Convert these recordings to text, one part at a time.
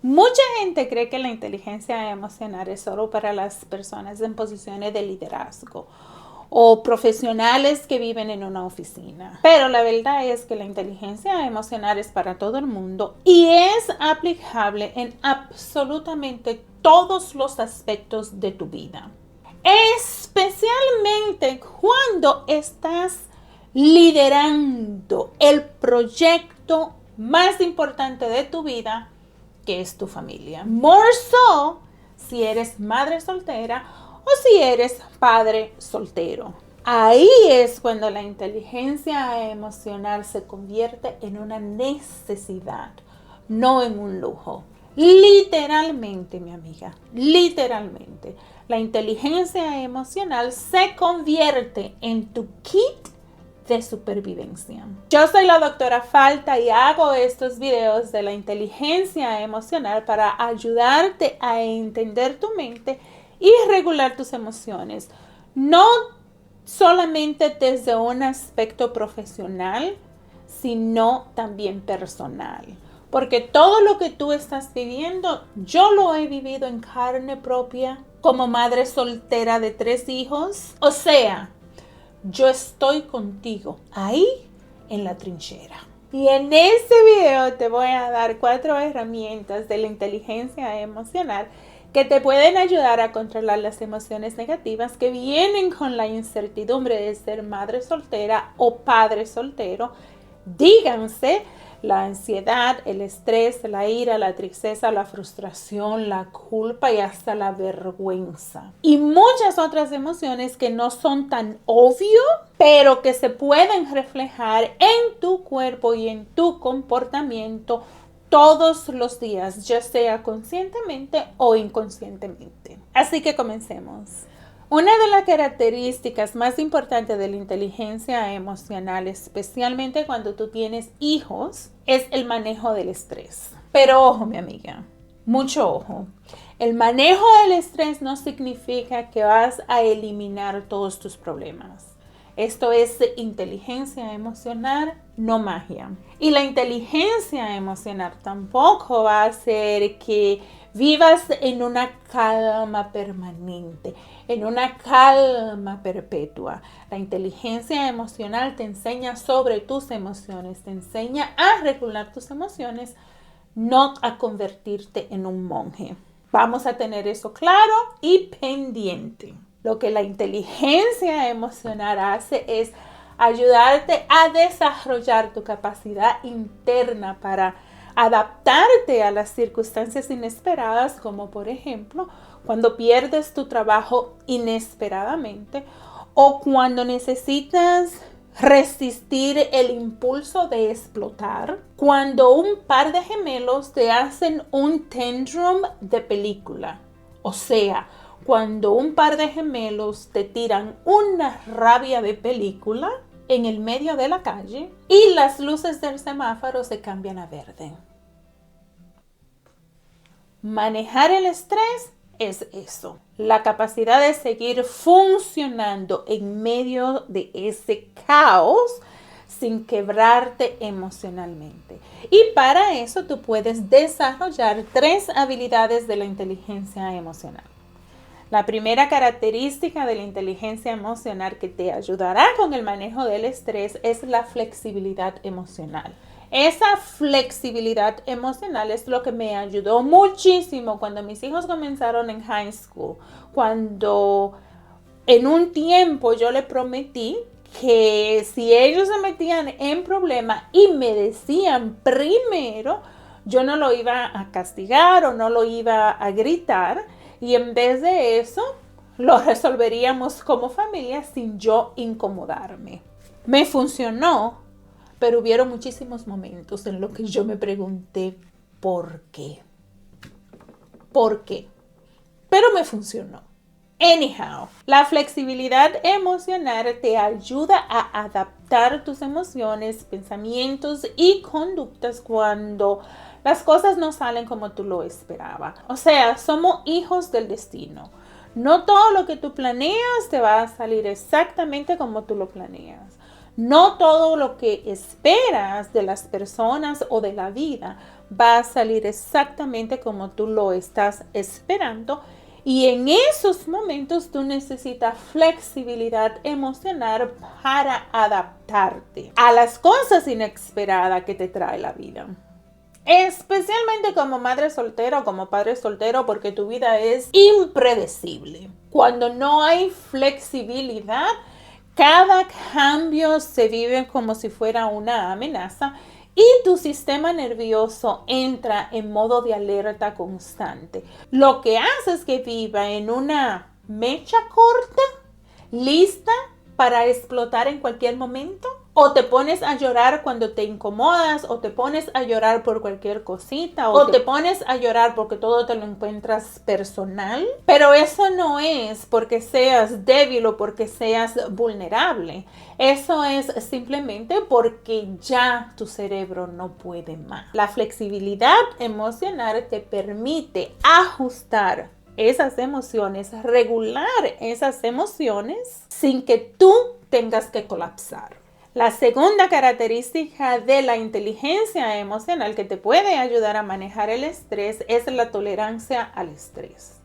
Mucha gente cree que la inteligencia emocional es solo para las personas en posiciones de liderazgo o profesionales que viven en una oficina. Pero la verdad es que la inteligencia emocional es para todo el mundo y es aplicable en absolutamente todos los aspectos de tu vida. Especialmente cuando estás liderando el proyecto más importante de tu vida, que es tu familia. More so si eres madre soltera o si eres padre soltero. Ahí es cuando la inteligencia emocional se convierte en una necesidad, no en un lujo. Literalmente, mi amiga, literalmente. La inteligencia emocional se convierte en tu kit de supervivencia. Yo soy la doctora Falta y hago estos videos de la inteligencia emocional para ayudarte a entender tu mente y regular tus emociones. No solamente desde un aspecto profesional, sino también personal. Porque todo lo que tú estás viviendo, yo lo he vivido en carne propia como madre soltera de 3 hijos. O sea, yo estoy contigo ahí en la trinchera. Y en este video te voy a dar 4 herramientas de la inteligencia emocional que te pueden ayudar a controlar las emociones negativas que vienen con la incertidumbre de ser madre soltera o padre soltero. Díganse la ansiedad, el estrés, la ira, la tristeza, la frustración, la culpa y hasta la vergüenza. Y muchas otras emociones que no son tan obvio, pero que se pueden reflejar en tu cuerpo y en tu comportamiento todos los días, ya sea conscientemente o inconscientemente. Así que comencemos. Una de las características más importantes de la inteligencia emocional, especialmente cuando tú tienes hijos, es el manejo del estrés. Pero ojo, mi amiga, mucho ojo. El manejo del estrés no significa que vas a eliminar todos tus problemas. Esto es inteligencia emocional, no magia. Y la inteligencia emocional tampoco va a hacer que vivas en una calma permanente, en una calma perpetua. La inteligencia emocional te enseña sobre tus emociones, te enseña a regular tus emociones, no a convertirte en un monje. Vamos a tener eso claro y pendiente. Lo que la inteligencia emocional hace es ayudarte a desarrollar tu capacidad interna para adaptarte a las circunstancias inesperadas, como por ejemplo cuando pierdes tu trabajo inesperadamente o cuando necesitas resistir el impulso de explotar, cuando un par de gemelos te hacen un tantrum de película, o sea, cuando un par de gemelos te tiran una rabia de película en el medio de la calle y las luces del semáforo se cambian a verde. Manejar el estrés es eso, la capacidad de seguir funcionando en medio de ese caos sin quebrarte emocionalmente. Y para eso tú puedes desarrollar 3 habilidades de la inteligencia emocional. La primera característica de la inteligencia emocional que te ayudará con el manejo del estrés es la flexibilidad emocional. Esa flexibilidad emocional es lo que me ayudó muchísimo cuando mis hijos comenzaron en high school. Cuando en un tiempo yo le prometí que si ellos se metían en problemas y me decían primero, yo no lo iba a castigar o no lo iba a gritar. Y en vez de eso, lo resolveríamos como familia sin yo incomodarme. Me funcionó, pero hubieron muchísimos momentos en los que yo me pregunté, ¿por qué? ¿Por qué? Pero me funcionó. Anyhow, la flexibilidad emocional te ayuda a adaptar tus emociones, pensamientos y conductas cuando las cosas no salen como tú lo esperabas. O sea, somos hijos del destino. No todo lo que tú planeas te va a salir exactamente como tú lo planeas. No todo lo que esperas de las personas o de la vida va a salir exactamente como tú lo estás esperando. Y en esos momentos tú necesitas flexibilidad emocional para adaptarte a las cosas inesperadas que te trae la vida. Especialmente como madre soltera o como padre soltero, porque tu vida es impredecible. Cuando no hay flexibilidad, cada cambio se vive como si fuera una amenaza y tu sistema nervioso entra en modo de alerta constante. Lo que hace es que viva en una mecha corta, lista para explotar en cualquier momento. O te pones a llorar cuando te incomodas, o te pones a llorar por cualquier cosita, o te pones a llorar porque todo te lo encuentras personal. Pero eso no es porque seas débil o porque seas vulnerable. Eso es simplemente porque ya tu cerebro no puede más. La flexibilidad emocional te permite ajustar esas emociones, regular esas emociones sin que tú tengas que colapsar. La segunda característica de la inteligencia emocional que te puede ayudar a manejar el estrés es la tolerancia al estrés.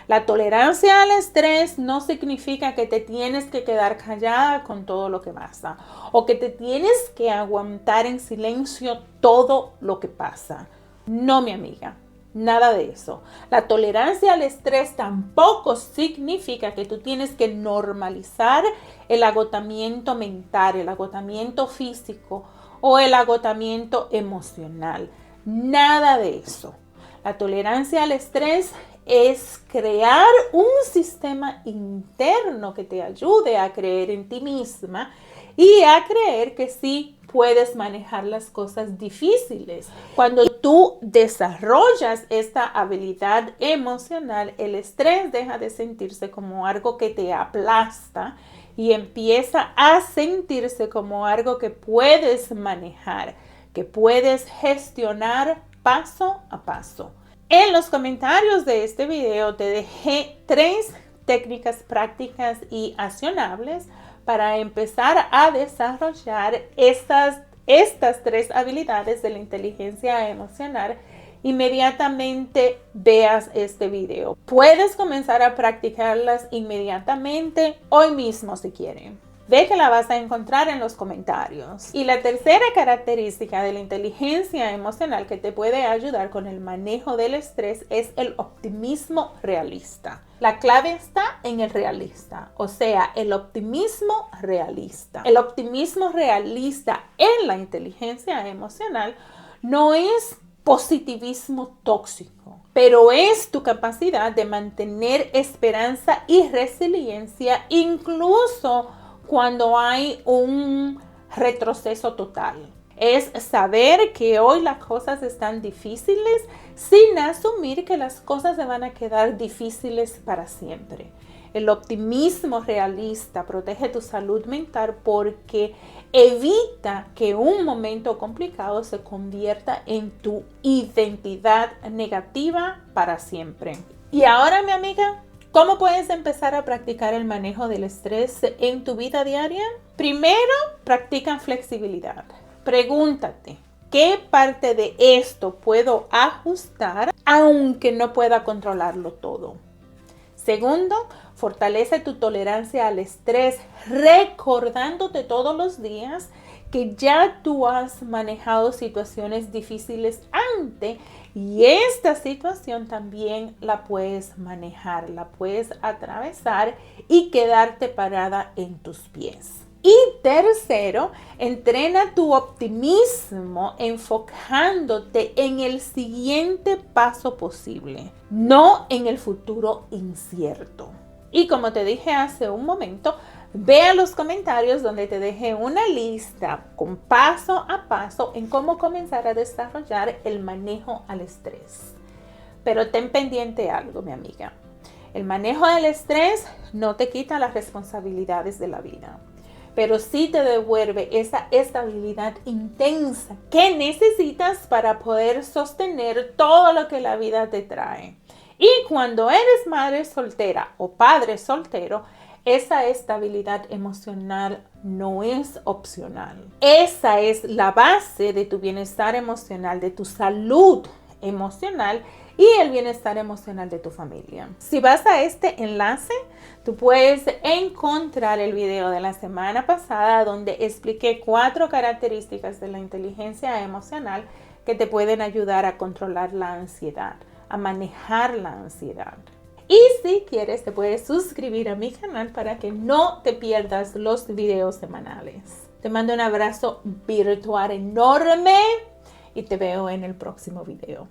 La tolerancia al estrés no significa que te tienes que quedar callada con todo lo que pasa o que te tienes que aguantar en silencio todo lo que pasa. No, mi amiga. Nada de eso. La tolerancia al estrés tampoco significa que tú tienes que normalizar el agotamiento mental, el agotamiento físico o el agotamiento emocional. Nada de eso. La tolerancia al estrés es crear un sistema interno que te ayude a creer en ti misma y a creer que sí puedes manejar las cosas difíciles. Cuando tú desarrollas esta habilidad emocional, el estrés deja de sentirse como algo que te aplasta y empieza a sentirse como algo que puedes manejar, que puedes gestionar paso a paso. En los comentarios de este video te dejé 3 técnicas prácticas y accionables para empezar a desarrollar estas 3 habilidades de la inteligencia emocional. Inmediatamente veas este video. Puedes comenzar a practicarlas inmediatamente hoy mismo si quieren. Ve que la vas a encontrar en los comentarios. Y la tercera característica de la inteligencia emocional que te puede ayudar con el manejo del estrés es el optimismo realista. La clave está en el realista, o sea, el optimismo realista. El optimismo realista en la inteligencia emocional no es positivismo tóxico, pero es tu capacidad de mantener esperanza y resiliencia incluso cuando hay un retroceso total. Es saber que hoy las cosas están difíciles sin asumir que las cosas se van a quedar difíciles para siempre. El optimismo realista protege tu salud mental porque evita que un momento complicado se convierta en tu identidad negativa para siempre. Y ahora, mi amiga, ¿cómo puedes empezar a practicar el manejo del estrés en tu vida diaria? Primero, practica flexibilidad. Pregúntate, ¿qué parte de esto puedo ajustar aunque no pueda controlarlo todo? Segundo, fortalece tu tolerancia al estrés recordándote todos los días que ya tú has manejado situaciones difíciles antes y esta situación también la puedes manejar, la puedes atravesar y quedarte parada en tus pies. Y tercero, entrena tu optimismo enfocándote en el siguiente paso posible, no en el futuro incierto. Y como te dije hace un momento, ve a los comentarios donde te dejé una lista con paso a paso en cómo comenzar a desarrollar el manejo al estrés. Pero ten pendiente algo, mi amiga. El manejo del estrés no te quita las responsabilidades de la vida, pero sí te devuelve esa estabilidad intensa que necesitas para poder sostener todo lo que la vida te trae. Y cuando eres madre soltera o padre soltero, Esa estabilidad emocional no es opcional. Esa es la base de tu bienestar emocional, de tu salud emocional y el bienestar emocional de tu familia. Si vas a este enlace, tú puedes encontrar el video de la semana pasada donde expliqué 4 características de la inteligencia emocional que te pueden ayudar a controlar la ansiedad, a manejar la ansiedad. Y si quieres, te puedes suscribir a mi canal para que no te pierdas los videos semanales. Te mando un abrazo virtual enorme y te veo en el próximo video.